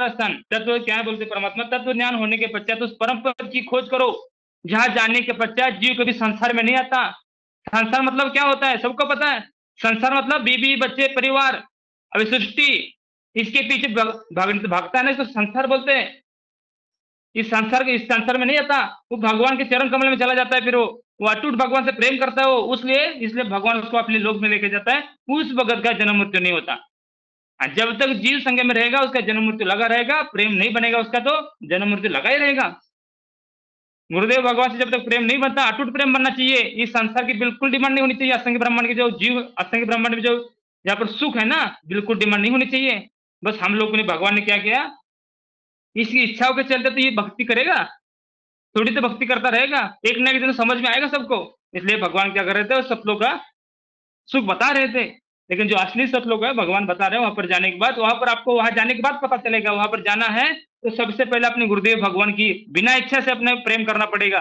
हमारा स्थान। तत्व क्या बोलते परमात्मा, तत्व ज्ञान होने के पश्चात उस परम पद की खोज करो, जहां जाने के पश्चात जीव कभी संसार में नहीं आता। संसार मतलब क्या होता है सबको पता है। संसार मतलब बीबी बच्चे परिवार, अभी सृष्टि, इसके पीछे भागता है ना, इसको संसार बोलते हैं। इस संसार में नहीं आता, वो भगवान के चरण कमल में चला जाता है। फिर वो अटूट भगवान से प्रेम करता है वो, इसलिए भगवान उसको अपने लोक में लेके जाता है। उस भगत का जन्म मृत्यु नहीं होता। जब तक जीव संग में रहेगा उसका जन्म मृत्यु लगा रहेगा, प्रेम नहीं बनेगा उसका तो जन्म मृत्यु लगा ही रहेगा। गुरुदेव भगवान से जब तक प्रेम नहीं बनता, अटूट प्रेम बनना चाहिए। इस संसार की बिल्कुल डिमांड नहीं होनी चाहिए। असंख्य ब्रह्मांड की जो जीव, असंख्य ब्रह्मांड में जो जहाँ पर सुख है ना, बिल्कुल डिमांड नहीं होनी चाहिए। बस हम लोगों ने, भगवान ने क्या किया, इसकी इच्छाओं के चलते तो ये भक्ति करेगा, थोड़ी तो भक्ति करता रहेगा, एक ना एक दिन समझ में आएगा सबको। इसलिए भगवान क्या कर रहे थे, सब लोग का सुख बता रहे थे। लेकिन जो असली सतलोक है, भगवान बता रहे हैं, वहां पर जाने के बाद, वहां पर आपको वहां जाने के बाद पता चलेगा। वहां पर जाना है तो सबसे पहले अपने गुरुदेव भगवान की बिना इच्छा से अपने प्रेम करना पड़ेगा।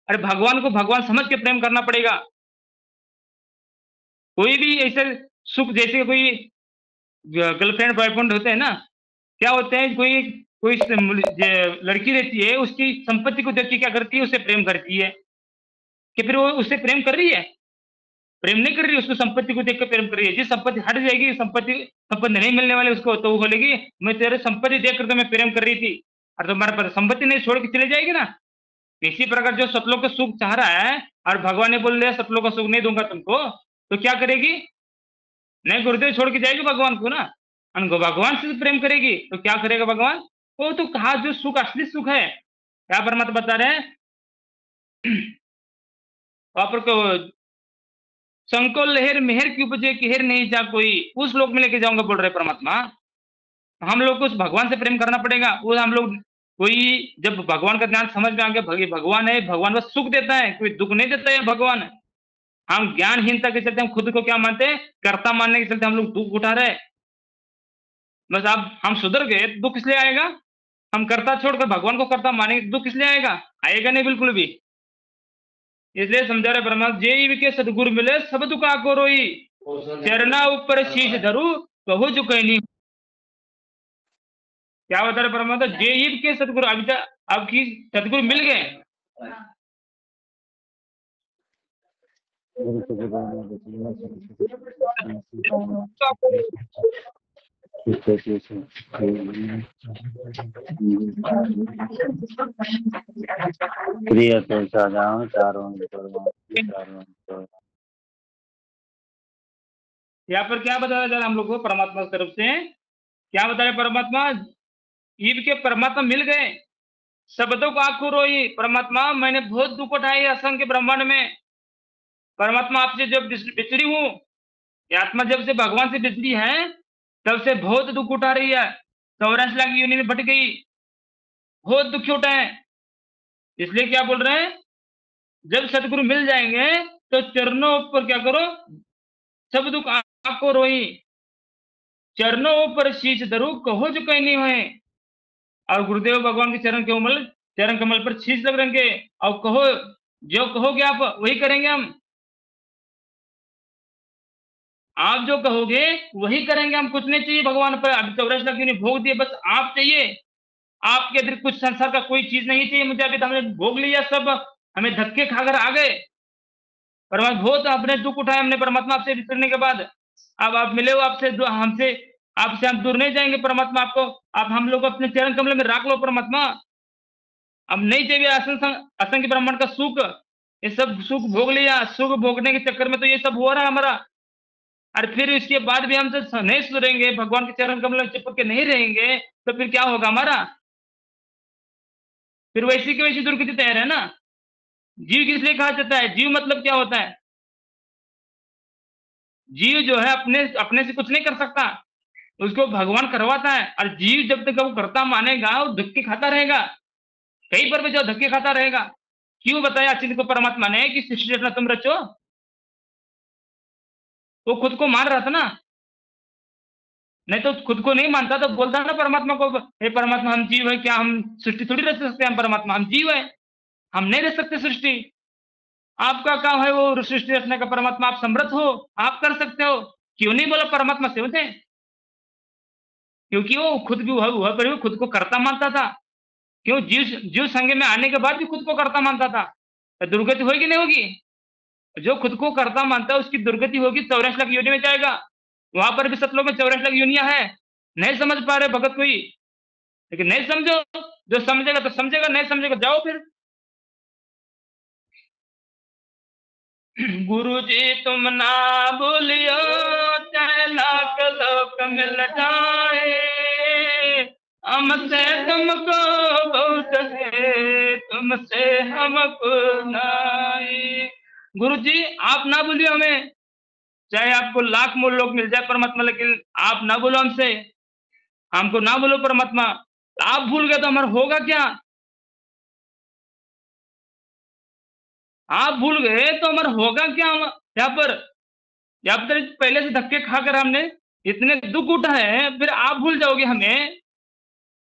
अरे भगवान को भगवान समझ के प्रेम करना पड़ेगा। कोई भी ऐसे सुख, जैसे कोई गर्लफ्रेंड बॉयफ्रेंड होते हैं ना, क्या होते हैं, कोई कोई लड़की रहती है, उसकी संपत्ति को देख के क्या करती है, उससे प्रेम करती है। कि फिर वो उससे प्रेम कर रही है? प्रेम नहीं कर रही, उसको संपत्ति को देखकर प्रेम कर रही है। जिस संपत्ति हट जाएगी, संपत्ति संपत्ति नहीं मिलने वाली उसको, तो वो बोलेगी मैं तेरे संपत्ति देख कर तो मैं प्रेम कर रही थी, और तुम्हारे पास संपत्ति नहीं, छोड़ के चले जाएगी ना। इसी प्रकार जो सतलोक का सुख चाह रहा है और भगवान ने बोल दिया सतलोक का सुख नहीं दूंगा तुमको, तो क्या करेगी? नहीं, गुरुदेव छोड़ के जाएगी भगवान को ना। भगवान से प्रेम करेगी तो क्या करेगा भगवान? वो तो कहा जो सुख असली सुख है, क्या परमात्मा बता रहे हैं वहां पर संको लहर मेहर की उपजे केहर नहीं जा कोई, उस लोक में लेके जाऊंगा बोल रहे परमात्मा। हम लोग को उस भगवान से प्रेम करना पड़ेगा। वो हम लोग, कोई जब भगवान का ज्ञान समझ में आ गया, भगवान है, भगवान बस सुख देता है, कोई दुख नहीं देता है भगवान। हम ज्ञानहीनता के चलते हम खुद को क्या मानते हैं, कर्ता मानने के चलते हम लोग दुख उठा रहे हैं। बस अब हम सुधर गए, दुख इसलिए आएगा। हम कर्ता छोड़कर भगवान को कर्ता मानेंगे, दुख इसलिए आएगा? आएगा नहीं बिल्कुल भी। इसलिए समझा रहे परमात्मा, जेई के सदगुरु मिले सब दुखा को रोई, चरना ऊपर शीश धरू कहू जो कहीं नहीं। क्या बता रहे परमात्मा, जेई के सदगुरु, अभी तक आपकी सदगुरु मिल गए। प्रिय तो चारों यहाँ पर क्या बताया जा रहा है हम लोग को परमात्मा की तरफ से? क्या बता रहे परमात्मा, ईब के परमात्मा मिल गए, शब्दों को आंखों रोई। परमात्मा मैंने बहुत दुख उठाए असंख्य ब्रह्मांड में। परमात्मा आपसे जब बिछड़ी हूं, ये आत्मा जब से भगवान से बिछड़ी है, तब से बहुत दुख उठा रही है। 84 लाख योनि में भट गई, बहुत दुखी उठाए। इसलिए क्या बोल रहे हैं, जब सदगुरु मिल जाएंगे तो चरणों पर क्या करो, सब दुख आपको रोई, चरणों पर शीश धरू कहो जो कहीं नहीं हुए। और गुरुदेव भगवान के चरण कमल पर शीश लग रहेंगे, और कहो, जो कहोगे आप वही करेंगे हम। आप जो कहोगे वही करेंगे हम, कुछ नहीं चाहिए भगवान पर। अभी 84 लाख ने भोग दिए, बस आप चाहिए। आपके अतिरिक्त कुछ संसार का कोई चीज नहीं चाहिए मुझे। अभी तो हमने भोग लिया सब, हमें धक्के खाकर आ गए। परमात्मा बहुत अपने दुख उठाए हमने परमात्मा आपसे बिछड़ने के बाद। अब आप मिले हो आपसे, हमसे आपसे हम दूर नहीं जाएंगे परमात्मा। आपको, आप हम लोग अपने चरण कमल में रख लो परमात्मा। अब नहीं चाहिए असंख्य ब्रह्मांड का सुख। ये सब सुख भोग लिया, सुख भोगने के चक्कर में तो ये सब हो रहा है हमारा। और फिर इसके बाद भी हम नहीं सुधरेंगे, भगवान के चरण कमल में चिपक के नहीं रहेंगे, तो फिर क्या होगा हमारा? फिर वैसी की वैसी दुर्गति तैयार है ना। जीव किस लिए कहा जाता है? जीव मतलब क्या होता है? जीव जो है अपने अपने से कुछ नहीं कर सकता, उसको भगवान करवाता है। और जीव जब तक वो करता मानेगा, वो धक्के खाता रहेगा, कहीं पर भी जो धक्के खाता रहेगा। क्यों बताया अचिंत को परमात्मा ने कि सृष्टि रचना तुम रचो? वो खुद को मान रहा था ना। नहीं तो खुद को नहीं मानता तो बोलता ना परमात्मा को, हे परमात्मा हम जीव है, क्या हम सृष्टि थोड़ी रच सकते हैं? हम परमात्मा, हम जीव है, हम नहीं रच सकते सृष्टि। आपका काम है वो सृष्टि रचने का। परमात्मा आप समर्थ हो, आप कर सकते हो। क्यों नहीं बोला परमात्मा से होते? क्योंकि वो खुद भी वह पर भी खुद को कर्ता मानता था। क्यों? जीव जीव संघ में आने के बाद भी खुद को कर्ता मानता था। तो दुर्गति होगी नहीं होगी? जो खुद को कर्ता मानता है उसकी दुर्गति होगी, 84 लाख योनि में जाएगा। वहां पर भी सतलोक में 84 लाख योनियां है। नहीं समझ पा रहे भगत कोई? लेकिन नहीं समझो, जो समझेगा तो समझेगा, नहीं समझेगा जाओ फिर। गुरु जी तुम ना भूलियो, चाहे लाख लोक मिल जाए, हमसे तुमको बहुत है, तुमसे हमको नाई। गुरु जी आप ना भूलियो हमें, चाहे आपको लाख मूल लोग मिल जाए परमात्मा, लेकिन आप ना बोलो हमसे, हमको ना बोलो परमात्मा। आप भूल गए तो हमारा होगा क्या? आप भूल गए तो हमारा होगा क्या? हम यहाँ पर पहले से धक्के खाकर हमने इतने दुख उठाए, फिर आप भूल जाओगे हमें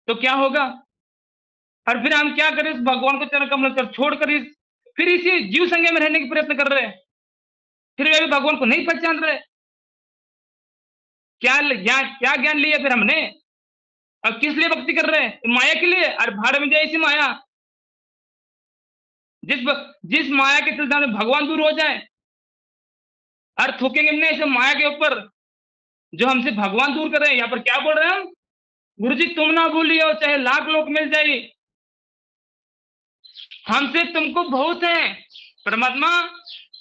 तो क्या होगा? और फिर हम क्या करें? इस भगवान को चरण कमल कर छोड़कर फिर इसी जीव संज्ञा में रहने की प्रयत्न कर रहे हैं। फिर भी अभी भगवान को नहीं पहचान रहे। क्या ज्ञान लिया फिर हमने? अब किस लिए भक्ति कर रहे हैं? माया के लिए। और भाड़ में जाए इसी माया। जिस जिस माया के चलते हमें भगवान दूर हो जाए, और थूकेंगे हमने ऐसे माया के ऊपर जो हमसे भगवान दूर कर रहे हैं। यहाँ पर क्या बोल रहे हैं हम? गुरु जी तुम ना भूलियो, चाहे लाख लोग मिल जाए, हमसे तुमको बहुत है परमात्मा।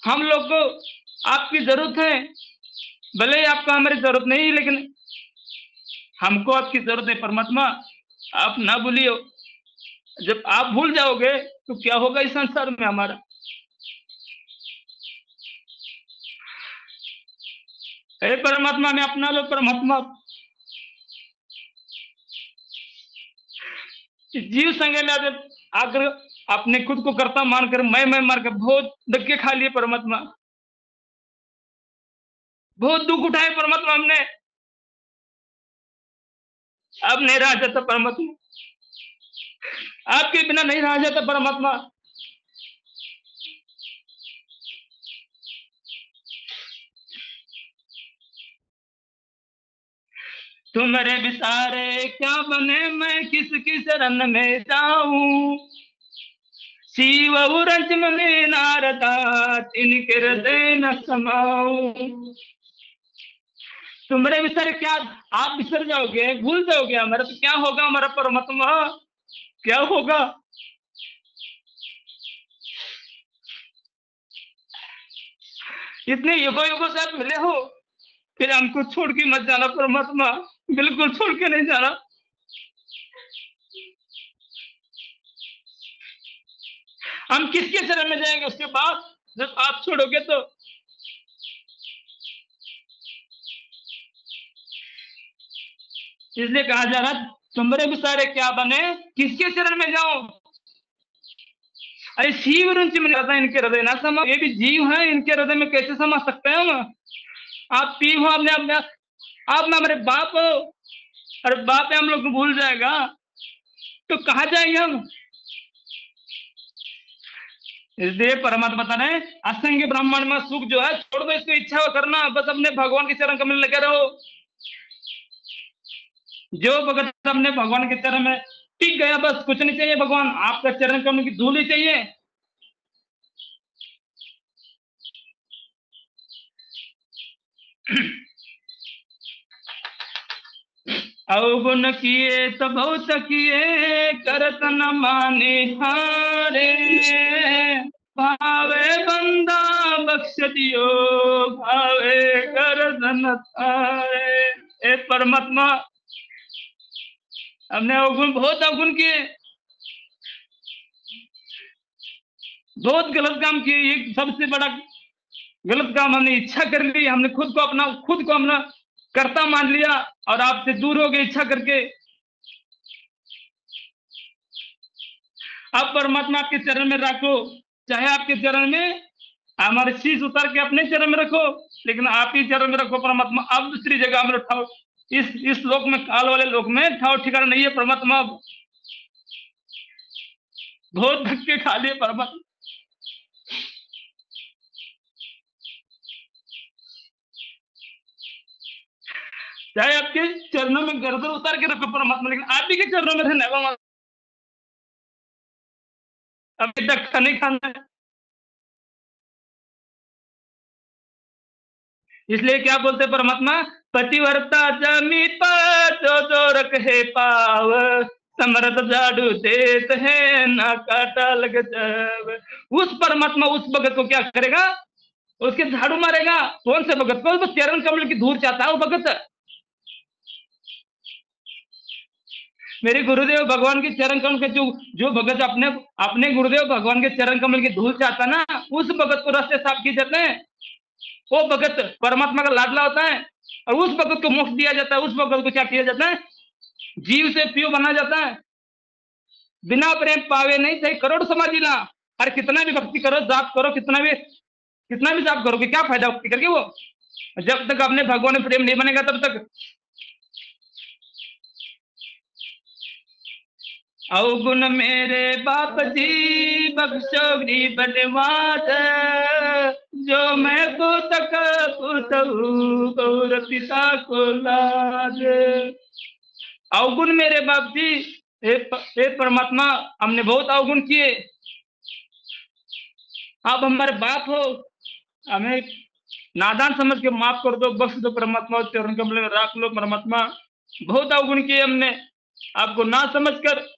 हम लोग को आपकी जरूरत है, भले ही आपको हमारी जरूरत नहीं, लेकिन हमको आपकी जरूरत है परमात्मा। आप ना भूलियो। जब आप भूल जाओगे तो क्या होगा इस संसार में हमारा? हे परमात्मा में अपना लो परमात्मा। जीव संज्ञा में आकर आपने खुद को कर्ता मानकर मैं मारकर बहुत धक्के खा लिए परमात्मा, बहुत दुख उठाए परमात्मा हमने। अब नहीं रहा जाता परमात्मा, आपके बिना नहीं रहा जाता परमात्मा। तुम्हारे विसारे क्या बने, मैं किसकी शरण में जाऊं। शिव उरज मने नारदा, तिनके हृदय न समाऊं। तुम्हारे विसारे क्या, आप बिसर जाओगे, भूल जाओगे हमारा, तो क्या होगा हमारा परमात्मा? क्या होगा? इतने युगों युगों से आप मिले हो, फिर हमको छोड़ के मत जाना परमात्मा, बिल्कुल छोड़ के नहीं जाना। हम किसके शरण में जाएंगे उसके बाद, जब आप छोड़ोगे तो? इसलिए कहा जा रहा तुम्हारे विसारे क्या बने, किसके शरण में जाओ। अरे शिव रुचि में रहता है इनके हृदय ना समा। ये भी जीव है, इनके हृदय में कैसे समा सकते हैं हम? आप पी हो, आपने अपने आप में हमारे बाप हो, और बाप है हम लोग को भूल जाएगा तो कहाँ जाएंगे हम? इसलिए परमात्मा बता रहे असंख्य ब्राह्मण में सुख जो है छोड़ दो, इसको इच्छा करना, बस अपने भगवान के चरण कमल लगे रहो। जो भगत अपने भगवान के चरण में टिक गया, बस कुछ नहीं चाहिए, भगवान आपका चरण कमल की धूल ही चाहिए। अवगुण किए तो बहुत किए, करत न माने हारे, भावे बंदा बख्श दियो, भावे गर्दन थारे। ए परमात्मा, हमने अवगुण, बहुत अवगुण किए, बहुत गलत काम किए। ये सबसे बड़ा गलत काम हमने इच्छा कर ली, हमने खुद को अपना कर्ता मान लिया और आपसे दूर हो गए इच्छा करके। अब परमात्मा आपके चरण में रखो, चाहे आपके चरण में हमारे शीश उतार के अपने चरण में रखो, लेकिन आप ही चरण में रखो परमात्मा। अब दूसरी जगह में उठाओ, इस लोक में, काल वाले लोक में ठाव ठिकाना नहीं है परमात्मा। अब बहुत धक्के खा लिए परमात्मा। चाहे आपके चरणों में गर्दन उतार के रखो परमात्मा, लेकिन आप ही के चरणों में रहना है। अभी तक खाने खाना है। इसलिए क्या बोलते परमात्मा, पतिव्रता जमी पर जो रखे पाव, समरथ झाड़ू देत है ना काटा लग जाव। उस परमात्मा उस भगत को क्या करेगा, उसके झाड़ू मारेगा। कौन से भगत को? वो चरण कमल की धूल चाहता है वो भगत। मेरे गुरुदेव भगवान के चरण कमल के जो भगत अपने अपने गुरुदेव भगवान के चरण कमल की धूल चाहता ना, उस भगत को रास्ते साफ किए जाते हैं। वो भगत परमात्मा का लाडला होता है, और उस भगत को मोक्ष दिया जाता है। उस भगत को क्या किया जाता है, जीव से प्रिय बना जाता है। बिना प्रेम पावे नहीं, चाहे करोड़ समाधि ला। अरे कितना भी भक्ति करो, जाप करो, कितना भी जाप करोगे, क्या फायदा भक्ति करके? वो जब तक अपने भगवान में प्रेम नहीं बनेगा तब तक। अवगुण मेरे बाप जी बख्शो गरीब निवास, जो मैं को तक गौर पिता को लाज। अवगुण मेरे बाप जी, हे परमात्मा, हमने बहुत अवगुण किए। आप हमारे बाप हो, हमें नादान समझ के माफ कर दो, बख्श दो परमात्मा, चरण कमल में रख लो परमात्मा। बहुत अवगुण किए हमने, आपको ना समझकर।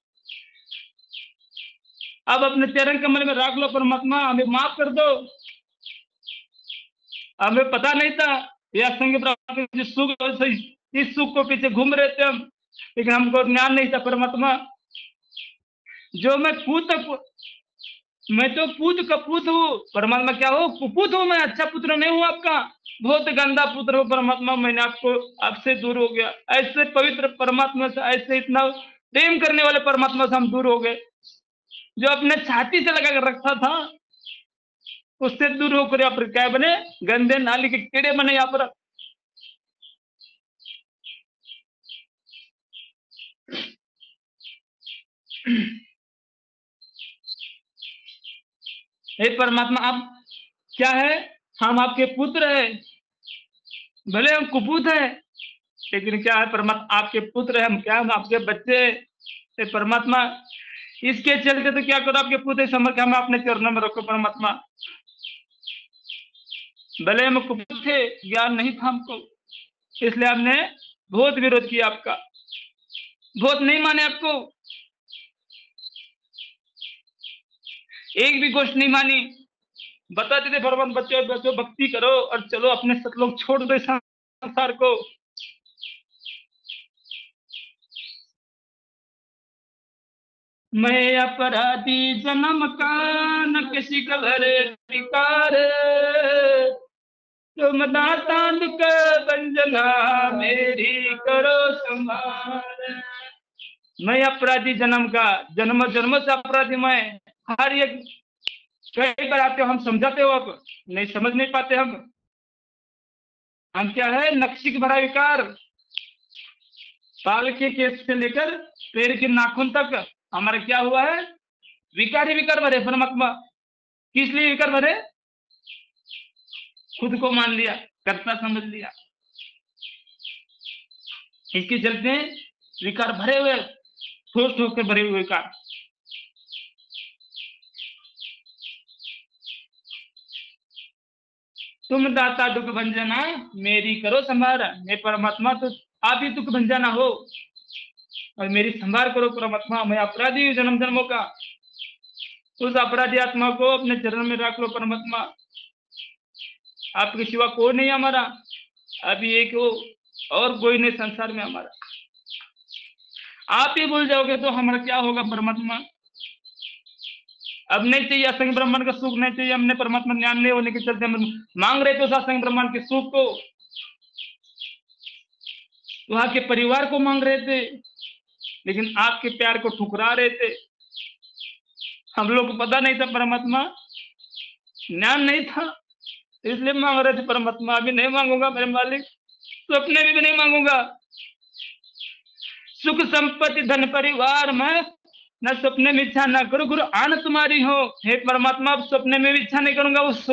अब अपने चरण कमल में रख लो परमात्मा, हमें माफ कर दो। हमें पता नहीं था यह संग प्राप्त सुख, इस सुख को पीछे घूम रहे थे हम, लेकिन हमको ज्ञान नहीं था परमात्मा। जो मैं तो पूत कपूत हूँ परमात्मा। क्या हो? कुपूत हूँ मैं, अच्छा पुत्र नहीं हूँ आपका, बहुत गंदा पुत्र हूँ परमात्मा। मैंने आपसे दूर हो गया। ऐसे पवित्र परमात्मा से, ऐसे इतना प्रेम करने वाले परमात्मा से हम दूर हो गए। जो अपने छाती से लगा कर रखता था, उससे दूर होकर यहाँ पर क्या बने? गंदे नाली के कीड़े बने यहाँ पर। हे परमात्मा, आप क्या है? हम आपके पुत्र है, भले हम कुपूत है, लेकिन क्या है परमात्मा, आपके पुत्र है हम। क्या हम आपके बच्चे? हे परमात्मा, इसके चलते तो क्या करो, आपके पुत्र समझ के हमें अपने चरणों में रखो परमात्मा। भले हम कुपूत थे, ज्ञान नहीं था हमको, इसलिए हमने बहुत विरोध किया आपका, बहुत नहीं माने आपको, एक भी गोष्ठ नहीं मानी। बताते थे भगवान, बच्चों भक्ति करो और चलो अपने सतलोक छोड़ दो संसार को। मैं अपराधी जन्म का, न किसी का भरे अधिकार, तुम दाता दुख बंजना मेरी करो संभार। मैं अपराधी जन्म का, जन्म जन्म से अपराधी मैं। हर एक कई बार आते हो, हम समझाते हो, अब नहीं समझ नहीं पाते हम क्या है, नक्शी भरा विकार। बाल के केस से लेकर पैर के नाखून तक हमारा क्या हुआ है? विकार ही विकार भरे परमात्मा। किस लिए विकार भरे? खुद को मान लिया, कर्ता समझ लिया, इसके चलते विकार भरे हुए, ठोस ठोस के भरे हुए विकार। तुम दाता दुख भंजना मेरी करो संभार। हे परमात्मा, तो आप ही दुख भंजना हो और मेरी संभार करो परमात्मा। मैं अपराधी हूँ जन्म जन्मों का, उस अपराधी आत्मा को अपने चरण में रख लो परमात्मा। आपके सिवा कोई नहीं हमारा, अभी एक हो और कोई नहीं संसार में हमारा। आप ही भूल जाओगे तो हमारा क्या होगा परमात्मा? अब नहीं चाहिए असंग ब्रह्मांड का सुख, नहीं चाहिए। हमने परमात्मा ज्ञान नहीं होने के चलते हम मांग रहे थे असंग ब्रह्मांड के सुख को, वहां के परिवार को मांग रहे थे, लेकिन आपके प्यार को ठुकरा रहे थे। हम लोग को पता नहीं था परमात्मा, ज्ञान नहीं था, इसलिए मांग रहे थे परमात्मा। अभी नहीं मांगूंगा मेरे मालिक, सपने में भी नहीं मांगूंगा। सुख संपत्ति धन परिवार में न सपने में इच्छा ना करो, गुरु आन तुम्हारी हो। हे परमात्मा, अब सपने में भी इच्छा नहीं करूंगा, उस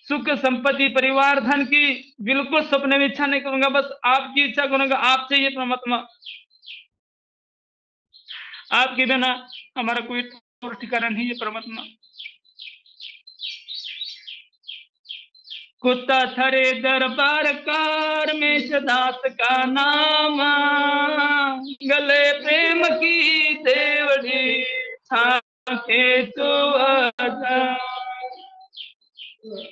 सुख संपत्ति परिवार धन की बिल्कुल सपने में इच्छा नहीं करूंगा, बस आपकी इच्छा करूंगा। आप चाहिए परमात्मा, आपके बिना हमारा कोई और ठिकाना नहीं है परमात्मा। कुत्ता थरे दरबार कार में सदास का नाम, गले प्रेम की देवड़ी छाके तो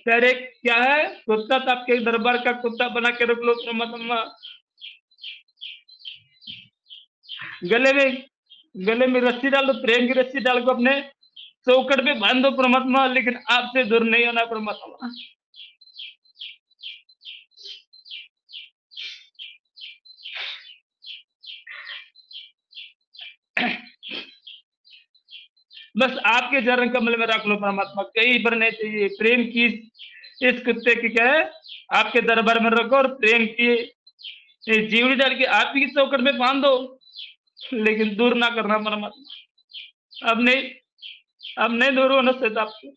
तेरे क्या है, कुत्ता तो आपके दरबार का कुत्ता बना के रख लो परमात्मा। गले में रस्सी डाल दो, प्रेम की रस्सी डाल को अपने चौकट में बांध दो परमात्मा, लेकिन आपसे दूर नहीं होना परमात्मा। बस आपके चरण कमल में रख लो परमात्मा, कहीं पर नहीं चाहिए। प्रेम की इस कुत्ते की क्या है, आपके दरबार में रखो और प्रेम की जीवनी डाल के आप ही चौकट में बांध दो, लेकिन दूर ना करना परमात्मा। अब नहीं दूर होना से आपको,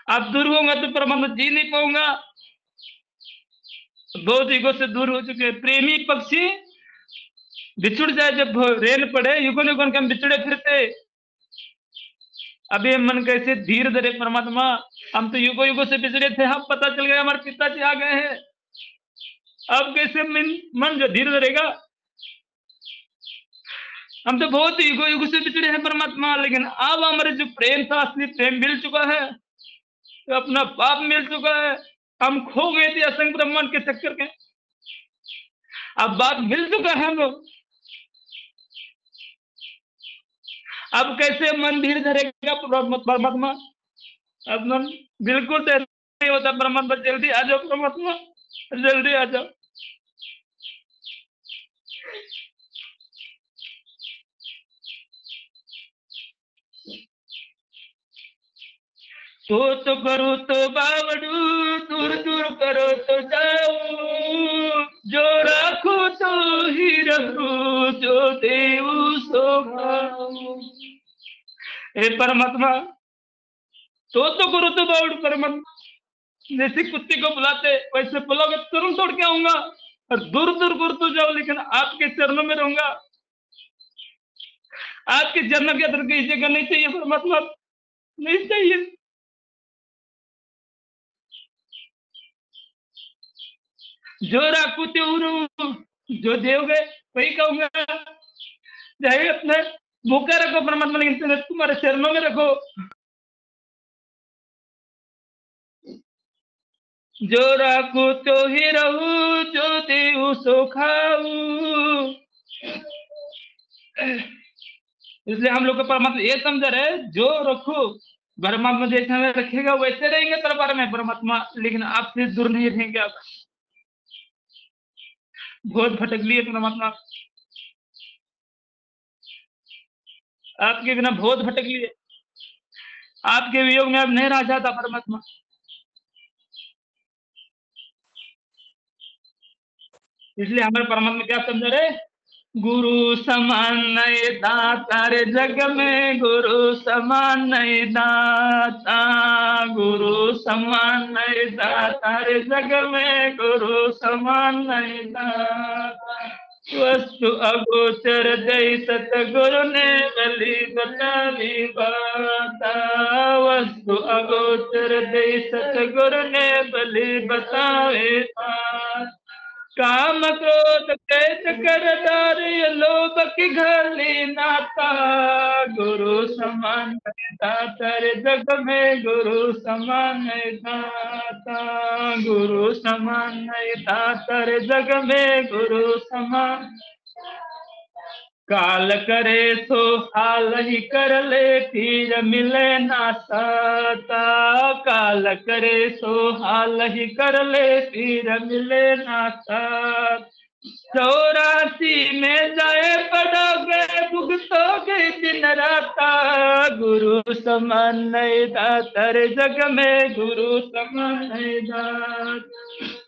आप दूर होगा तो परमात्मा जी नहीं पाऊंगा। बहुत युगों से दूर हो चुके हैं। प्रेमी पक्षी बिछुड़ जाए जब रेल पड़े, युगों युगों के हम बिछड़े फिरते। अभी मन कैसे धीर धरे परमात्मा, हम तो युगों युगों से बिछड़े थे, हम पता चल गया हमारे पिताजी आ गए हैं। अब कैसे मन जो धीर धरेगा, हम तो बहुत युगों युगों से बिछड़े हैं परमात्मा, लेकिन अब हमारे जो प्रेम था, असली प्रेम मिल चुका है, तो अपना पाप मिल चुका है। हम खो गए थे असंग ब्रह्मांड के चक्कर के, अब बात मिल चुका है हम। अब कैसे मन धीरे धरेगा परमात्मा, अब मन बिल्कुल तो नहीं होता परमात्मा। जल्दी आ जाओ परमात्मा, जल्दी आ जाओ। तो करो तो बावड़ू, दूर दूर करो तो जाओ, जो राखो तो ही रखो, जो देव सो खाओ। हे परमात्मा, तो करो तो बावड़ू परमात्मा, जैसे कुत्ते को बुलाते वैसे बुलाओगे तुरंत तोड़ के आऊंगा, और दूर दूर कर तो जाओ, लेकिन आपके चरणों में रहूंगा। आपके चरणों के अंदर कहीं जगह नहीं चाहिए परमात्मा, नहीं चाहिए। जो राखू त्यों, जो देवगे वही कहूंगा। चाहे अपने भूखे रखो परमात्मा, लेकिन तुम्हारे चरणों में रखो। जो राखू तो ही रहू, जो देव सो खाऊ। इसलिए हम लोग को परमात्मा ये समझ रहे, जो रखो परमात्मा जैसे हमें रखेगा वैसे रहेंगे दरबार में परमात्मा, लेकिन आपसे दूर नहीं रहेंगे। आप बहुत भटक लिए परमात्मा, आपके बिना बहुत भटक लिए, आपके वियोग में अब नहीं रह जाता परमात्मा। इसलिए हमारे परमात्मा क्या समझ रहे, गुरु समान नहीं दाता रे जग में, गुरु समान नहीं दाता, गुरु समान नहीं दाता रे जग में, गुरु समान नहीं दाता। वस्तु अगोचर दई सतगुरु ने बलि बतावी बाता, वस्तु अगोचर दई सतगुरु ने बलि बतावे बाता। काम क्रोध कैच कर दारी, लोभ की घली नाता, गुरु समान दाता रे जग में, गुरु समान दाता, गुरु समान दाता रे जग में, गुरु समान। काल करे सो हाल ही कर ले, फिर मिले ना साता, काल करे सो हाल ही कर ले, फिर मिले ना साता। 84 में जाए पड़ोगे, भुगतोगे दिन राता, गुरु समान नहीं दाता रे जग में, गुरु समान नहीं दाता,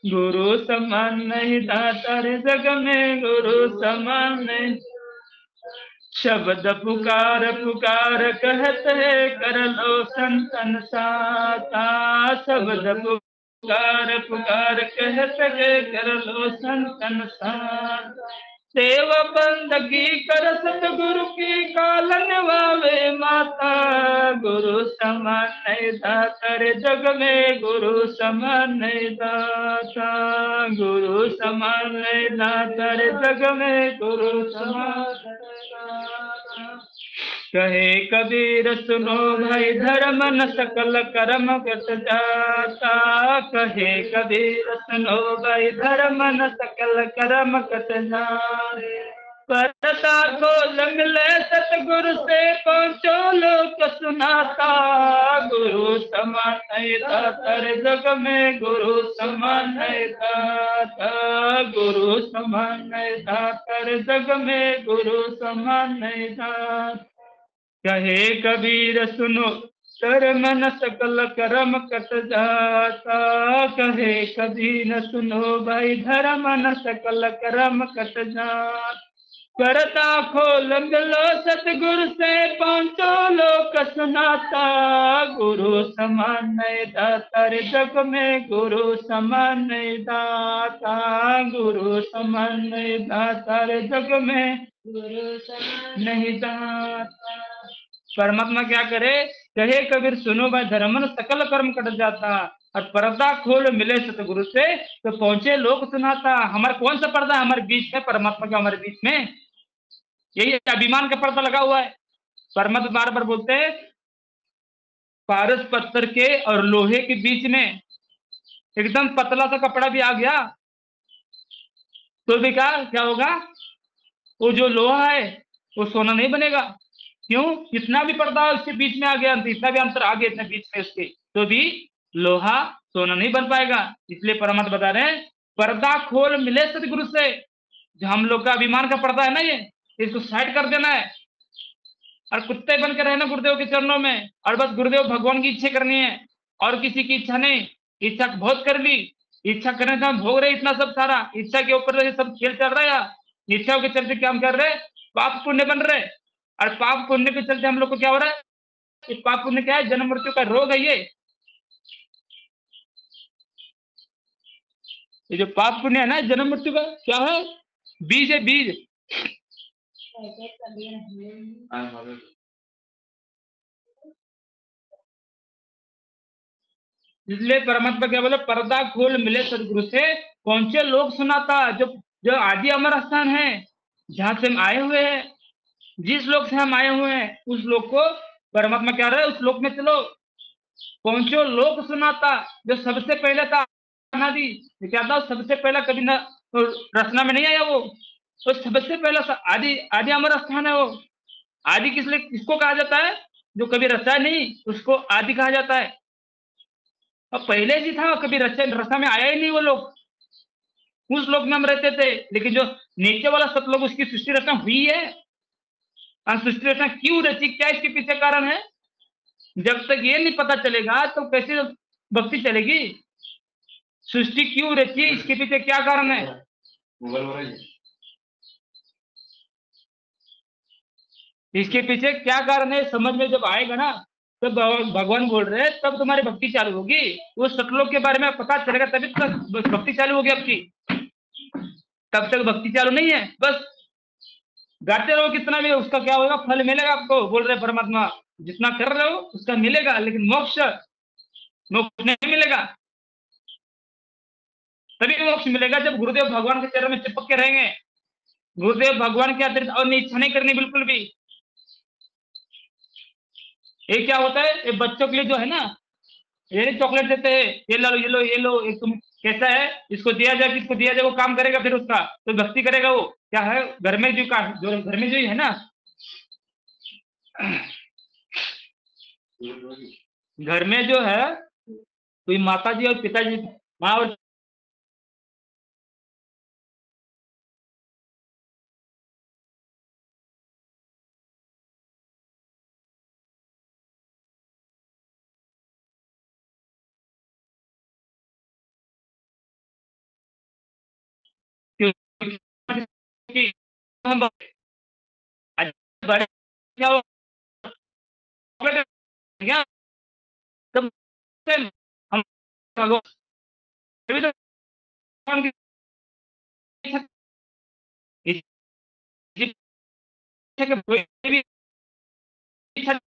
गुरु समान नहीं दाता रे जग में, गुरु समान नहीं। शब्द पुकार पुकार कहत है कर लो संतन साता। शब्द पुकार पुकार कहत है कर लो संतन साता। सेवा बंदगी कर सतगुरु की कालन वावे माता। गुरु समान नहीं दाता रे जग में गुरु समान नहीं दाता। गुरु समान नहीं दाता रे जग में गुरु समान नहीं दाता। कहे कबीर सुनो भाई धर्म न सकल कर्म कट जाता। कहे कबीर सुनो भाई धर्म न सकल कर्म कट जाता। परता खोल मिले सतगुरु से पहुंचो लोक सुनाता। गुरु समान नहीं दाता रे जग में गुरु समान नहीं दाता। गुरु समान नहीं दाता रे जग में गुरु समान नहीं दाता। कहे कबीर सुनो कर्म न सकल कर्म कट जाता। कहे कबीर सुनो भाई धर्म न सकल कर्म कट जाता। करता खोल मिलो सतगुरु से पहुंचो लोक सुनाता। गुरु समान नहीं दाता रे जग में गुरु समान नहीं दाता। गुरु समान नहीं दाता रे जग में गुरु समान नहीं दाता। परमात्मा क्या करे, कहे कबीर सुनो भाई धर्म सकल कर्म कट जाता। और पर्दा खोल मिले सतगुरु से तो पहुंचे लोक सुनाता। हमारे कौन सा पर्दा है हमारे बीच में, परमात्मा का हमारे बीच में यही अभिमान का पर्दा लगा हुआ है। परमात्मा बार बार बोलते हैं पारस पत्थर के और लोहे के बीच में एकदम पतला सा कपड़ा भी आ गया तो भी क्या होगा, वो जो लोहा है वो सोना नहीं बनेगा। क्यों, इतना भी पर्दा उसके बीच में आ गया, इतना भी अंतर आ गया इतने बीच में उसके, तो भी लोहा सोना नहीं बन पाएगा। इसलिए परमात्मा बता रहे हैं पर्दा खोल मिले सतगुरु से। जो हम लोग का अभिमान का पर्दा है ना, ये इसको साइड कर देना है और कुत्ते बन के रहना गुरुदेव के चरणों में। और बस गुरुदेव भगवान की इच्छा करनी है और किसी की इच्छा नहीं। इच्छा बहुत कर ली, इच्छा करने से हम भोग रहे इतना सब सारा, इच्छा के ऊपर ये सब खेल चल रहा है। इच्छाओं के चलते क्या हम कर रहे, पाप पुण्य बन रहे। और पाप पुण्य के चलते हम लोग को क्या हो रहा है, ये पाप पुण्य क्या है, जन्म मृत्यु का रोग है ये जो पाप पुण्य है ना जन्म मृत्यु का क्या है, बीज है बीज। इसलिए परमात्मा क्या बोले पर्दा खोल मिले सदगुरु से पहुंचे लोग सुनाता। जो जो आदि अमर स्थान है जहां से हम आए हुए हैं, जिस लोक से हम आए हुए हैं उस लोक को परमात्मा क्या रहा है, उस लोक में चलो पहुंचो लोक सुनाता। जो सबसे पहले था अनादि, ये क्या था, सबसे पहला कभी ना तो रचना में नहीं आया वो, तो सबसे पहला आदि आदि अमर स्थान है वो। आदि किसको कहा जाता है, जो कभी रचा नहीं उसको आदि कहा जाता है। और पहले जी था कभी रसा में आया ही नहीं वो लोग, उस लोक में हम रहते थे। लेकिन जो नीचे वाला सतलोक उसकी सृष्टि रचना हुई है, और सृष्टि रचना क्यों रची, क्या इसके पीछे कारण है, जब तक ये नहीं पता चलेगा तो कैसे भक्ति चलेगी। सृष्टि क्यों रची, इसके पीछे क्या कारण है, इसके पीछे क्या कारण है, समझ में जब आएगा ना तो भगवान बोल रहे हैं तब तुम्हारी भक्ति चालू होगी। वो सतलोक के बारे में पता चलेगा तभी तो भक्ति चालू होगी आपकी, तब तक भक्ति चालू नहीं है। बस गाते रहो कितना भी, उसका क्या होगा, फल मिलेगा आपको, बोल रहे परमात्मा जितना कर रहे हो उसका मिलेगा, लेकिन मोक्ष मोक्ष नहीं मिलेगा। तभी मोक्ष मिलेगा जब गुरुदेव भगवान के चरण में चिपक के रहेंगे। गुरुदेव भगवान के अतिरिक्त और इच्छा नहीं करनी बिल्कुल भी। ये क्या होता है, ये बच्चों के लिए जो है ना, ये नहीं चॉकलेट देते हैं, ये लो ये लो ये लो, एक तुम कैसा है, इसको दिया जाए किसको दिया जाए वो काम करेगा, फिर उसका तो भक्ति करेगा। वो क्या है, घर में जो घर में जो है ना, घर में जो है कोई माता जी और पिताजी, माँ और हम बड़े क्या हो क्या तब हम लोग अभी तो कौन इस के कोई भी एकदम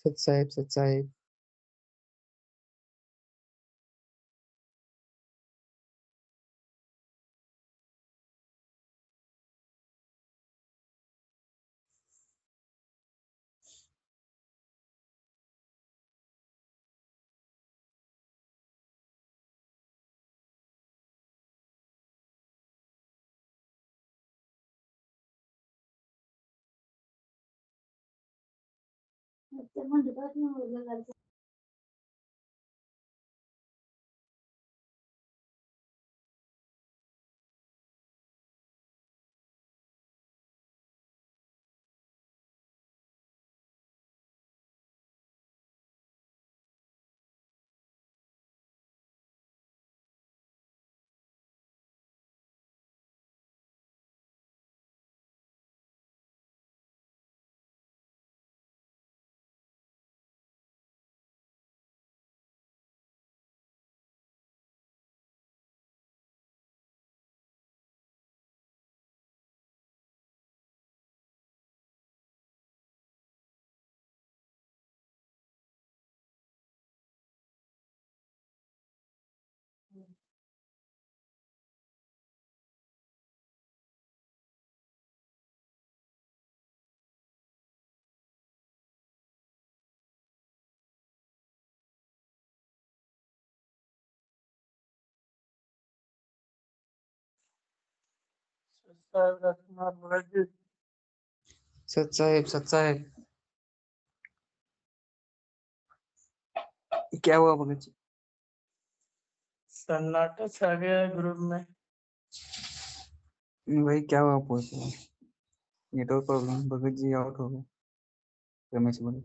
सच साहेब, सच साहेब। सच साहेब सच साहेब क्या हुआ भगत जी? सन्नाटा छा गया है ग्रुप में। भाई क्या हुआ पूछ रहे हैं? Network problem, Bhagat ji out हो गए। रमेश बोले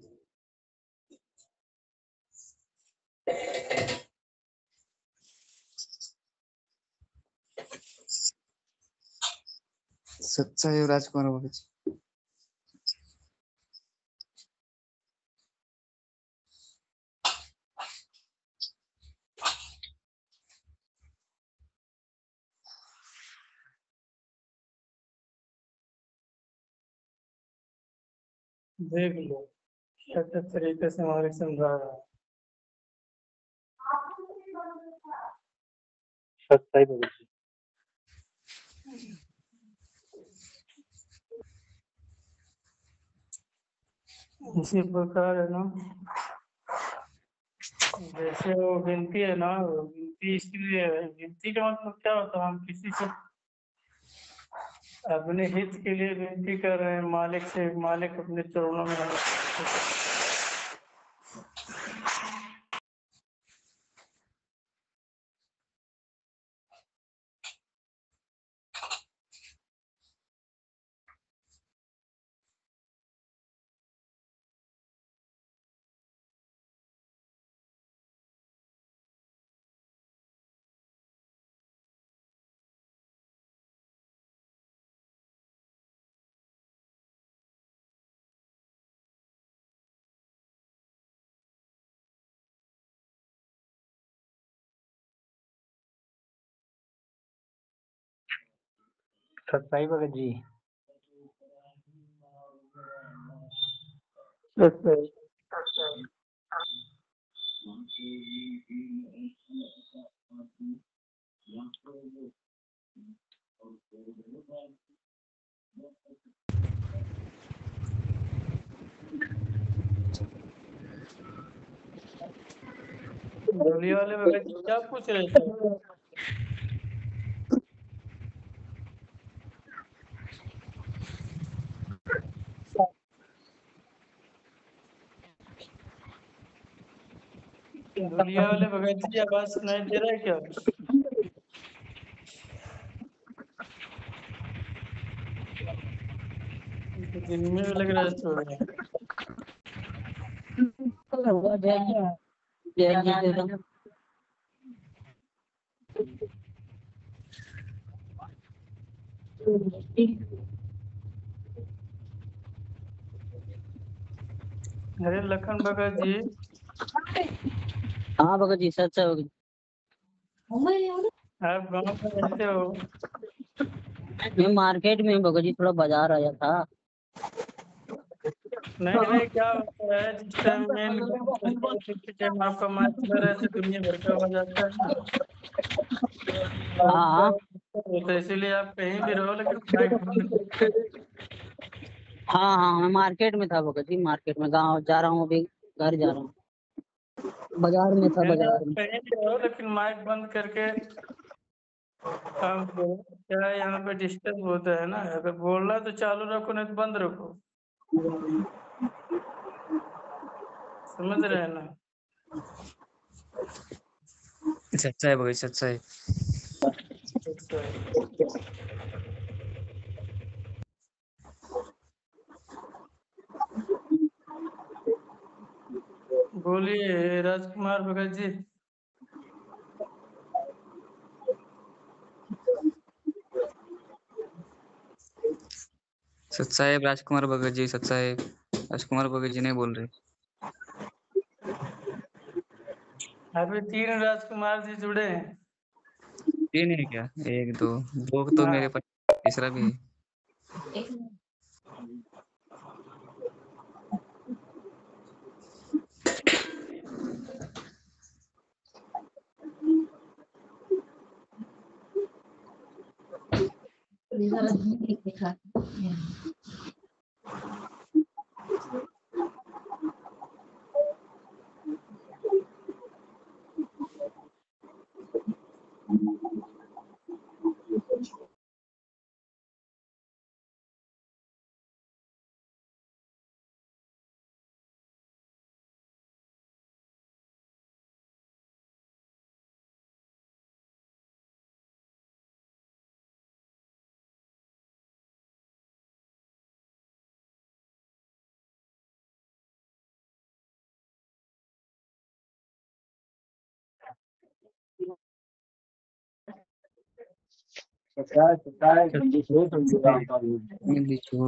सच साहेब राजकुमार भगत जी। देख लो क्या क्या तरीके से हमारे समझा रहा है। सच्चाई भगत जी। इसी प्रकार है ना, जैसे वो गिनती है ना, वो गिनती इसलिए है, गिनती का मतलब क्या होता है, हम किसी को अपने हित के लिए विनती कर रहे हैं मालिक से, मालिक अपने चरणों में है। सच्चाई भगत जी। अच्छा, डोली वाले भगत जी क्या पूछ रहे थे? डोलिया वाले भगत जी आवाज सुनाई दे रहा है क्या? दिन में भी लग रहा है थोड़ा। अरे लखन भगत जी, हाँ भगत जी, सच है भगत जी। आप गांव में रहते हो? मैं मार्केट में हूँ भगत जी, थोड़ा बाजार आया था। नहीं नहीं, क्या होता है जिस टाइम मेन टाइम आपका माइक खुला रहे तो दुनिया भर का आवाज आता है ना, हाँ तो इसीलिए आप कहीं भी रहो लेकिन माइक बंद करके। हाँ हाँ, मैं मार्केट में था भगत जी, मार्केट में, गाँव जा रहा हूँ अभी, घर जा रहा हूँ। बाजार में था, नहीं नहीं, आप बाजार में। कहीं भी रहो लेकिन माइक बंद करके काम करो। क्या है, यहाँ पे डिस्टर्ब होता है ना, अगर बोलना तो चालू रखो नहीं तो बंद रखो, समझ रहे हैं ना? सच्चा है भगत सच्चा है। अच्छा, बोलिए राजकुमार भगत जी। सच्चा है राजकुमार भगत जी, सच्चा है। राजकुमार भगत जी नहीं बोल रहे। अभी 3 राजकुमार जी जुड़े हैं। तीन है क्या? एक दो, दो तो हाँ, मेरे पास, तीसरा भी है। छोड़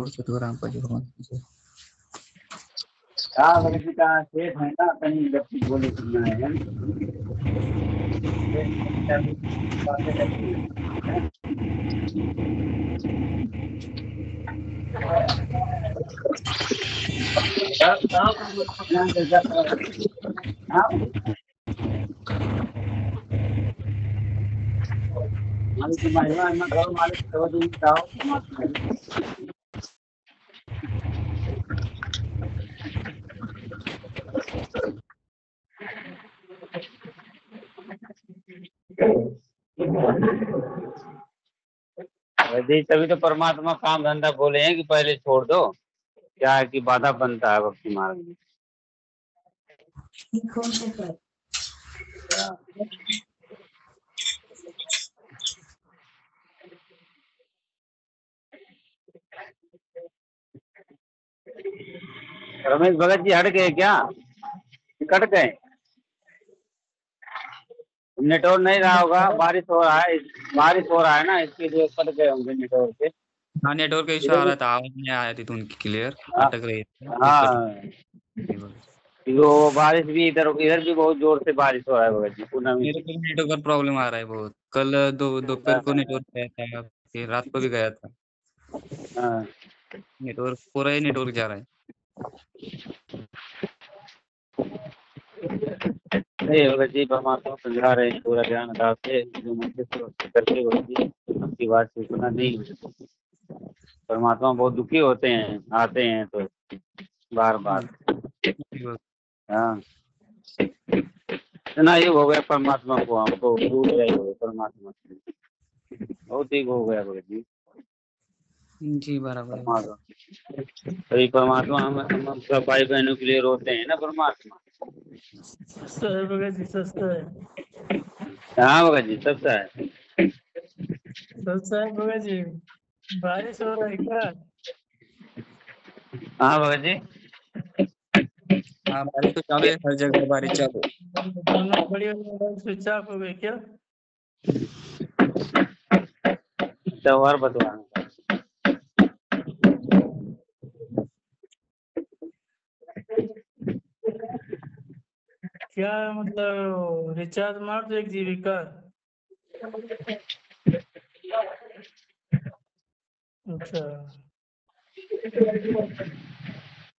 तो राम पर जो जी तभी तो परमात्मा काम धंधा बोले हैं कि पहले छोड़ दो। क्या है कि बाधा बनता है भक्ति मार्ग में। रमेश भगत जी हट गए क्या, कट गए? नेटवर्क नहीं रहा होगा, बारिश हो रहा है, ना, इसके लिए कट गए होंगे नेटवर्क से। हाँ नेटवर्क का इशू आ रहा था, आवाज नहीं आ रही थी उनकी क्लियर, अटक रही थी। हाँ वो बारिश भी इधर भी बहुत जोर से बारिश हो रहा है भगत जी पूना में। मेरे को नेटवर्क का प्रॉब्लम आ रहा है बहुत। कल दोपहर को नेटवर्क गया था, फिर रात को भी गया था। हाँ नेटवर्क पूरा ही नेटवर्क जा रहा है। भगत जी परमात्मा समझा रहे हैं पूरा ध्यान दाव से, जो मुझसे करके भगत जी आपकी बात से सुना नहीं। परमात्मा बहुत दुखी होते हैं, आते हैं तो बार बार। हाँ इतना युग हो गया परमात्मा को, हमको दूर रहे हो परमात्मा से, बहुत ही हो गया भगत जी। जी बराबर। परमात्मा तभी परमात्मा हम सब भाई बहनों के लिए रोते हैं ना परमात्मा। सर भगत जी सस्ता है। हाँ भगत जी सबसा है। सस्ता है भगत जी। बारिश हो रहा है क्या? हाँ भगत जी। हाँ बारिश तो चालू है, हर जगह बारिश चालू है। दोनों बड़ी स्विच ऑफ हो गए क्या? त्योहार बतवा क्या मतलब रिचार्ज मार दो 1 GB का। अच्छा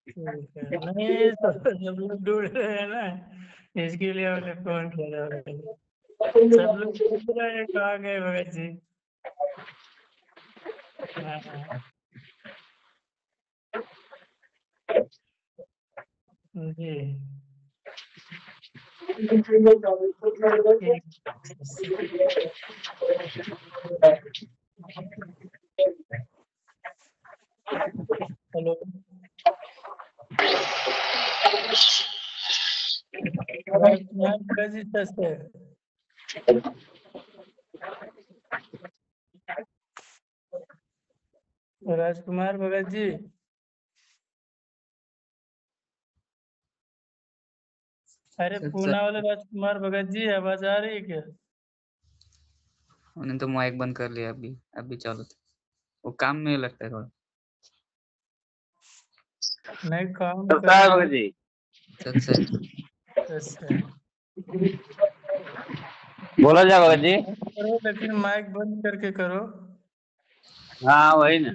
ठीक है। नहीं सब लोग ढूंढ रहे हैं ना, इसके लिए हमने फोन किया था। सब लोग ढूंढ रहे हैं कहाँ गए भगत जी। हाँ जी हेलो भगत जी सस्ते राजकुमार भगत जी। अरे पूना वाले राजकुमार भगत जी आवाज आ रही है क्या? उन्होंने तो माइक बंद कर लिया, अभी चालू था। वो काम में लगता है थोड़ा। नहीं काम सबसा है भगत जी। अच्छा बोला जा भगत जी। करो लेकिन माइक बंद करके करो। हाँ वही ना,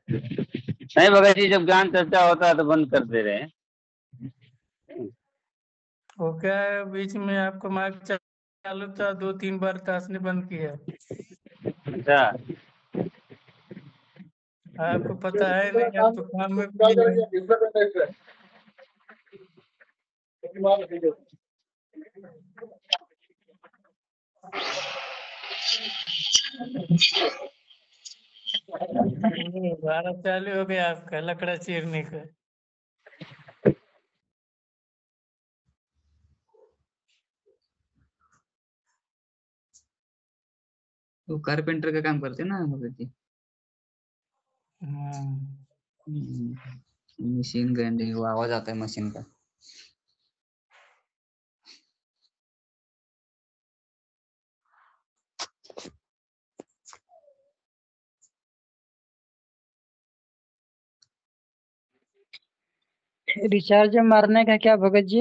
नहीं भगत जी जब ज्ञान चर्चा होता है तो बंद कर दे रहे हैं। वो क्या है बीच में आपको माइक चालू था 2-3 बार ताश ने बंद किया। अच्छा आपको पता है नहीं, आप तो काम में बिजी हैं। भारत चालू हो गया आपका लकड़ा चीरने का। वो कारपेंटर का काम करते हैं ना भगत जी। मशीन ग्राइंडिंग, वो आवाज आता है मशीन का। रिचार्ज मारने का क्या भगत जी?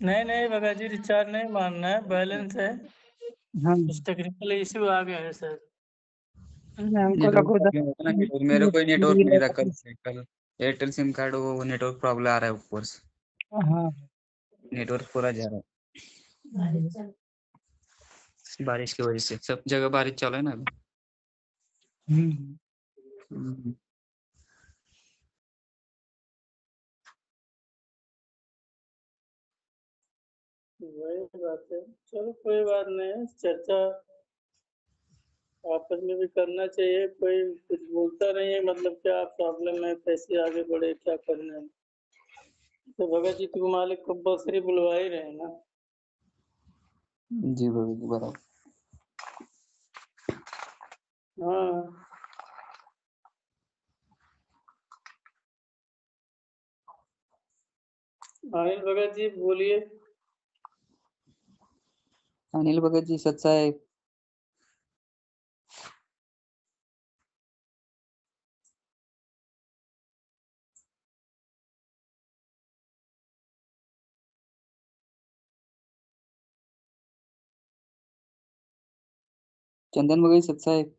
नहीं नहीं भगत जी, रिचार्ज नहीं मारना है, बैलेंस है। हाँ, कुछ टेक्निकल इशू आ गया है सर। हमको नेटवर्क लगा उधर प्रॉब्लम होता है ना, नेटवर्क मेरे को ही नेटवर्क नहीं था कल एयरटेल सिम कार्ड वो नेटवर्क प्रॉब्लम आ रहा है ऊपर से, हाँ। नेटवर्क पूरा जा रहा है बारिश की वजह से। सब जगह बारिश चल रहा है ना अभी। हम्म। हम्म। वही बात है, चलो कोई बात नहीं है, चर्चा आपस में भी करना चाहिए। कोई कुछ बोलता नहीं है, मतलब क्या प्रॉब्लम है, कैसे आगे बढ़े, क्या करना है। तो भगत जी तो मालिक कंपल्सरी बुलवा ही रहे हैं ना। जी बराबर। हाँ अनिल भगत जी बोलिए। अनिल भगत जी सच है। चंदन भगत जी सच है।